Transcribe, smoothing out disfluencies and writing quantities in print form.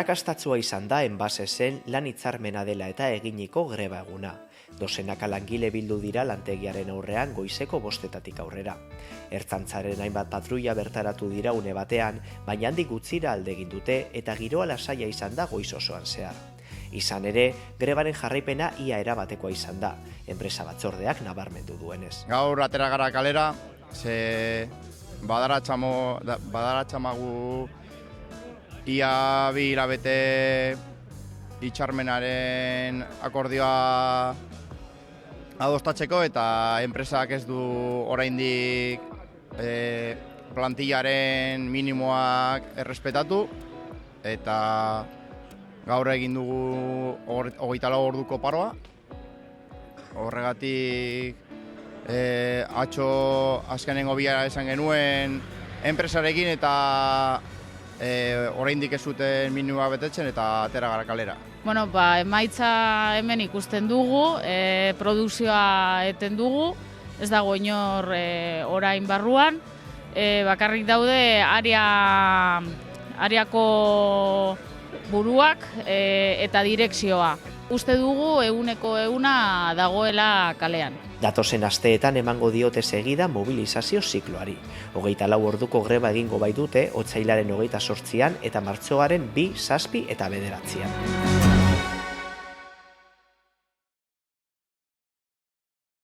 Arrakastatzua izan da Enbasesen lan hitzarmena dela eta eginiko greba eguna. Dozenaka langile bildu dira lantegiaren aurrean goizeko 5:00 aurrera. Ertzaintzaren hainbat patruila bertaratu dira une batean, baina handik gutxira alde egin dute eta giroa lasaia izan da goiz osoan zehar. Izan ere, grebaren jarraipena ia erabatekoa izan da, enpresa batzordeak nabarmendu duenez. Gaur atera gara kalera, ze badaratxamagu ia 2 hilabete hitzarmenaren akordioa adostatzeko eta enpresak ez du oraindik plantillaren minimoak errespetatu eta gaur egin dugu 24 orduko paroa. Horregatik atzo azkenengo biara esan genuen enpresarekin eta oraindik ez zuten minimoa betetzen eta atera gara kalera. Bueno, emaitza hemen ikusten dugu, produkzioa eten dugu, ez dago inor orain barruan, bakarrik daude ariako buruak eta direkzioa. Uste dugu 100% dagoela kalean. Datozen asteetan emango diote segida mobilizazio zikloari. 24 orduko greba egingo baitute otsailaren 28an eta martxoaren 2, 7 eta 9.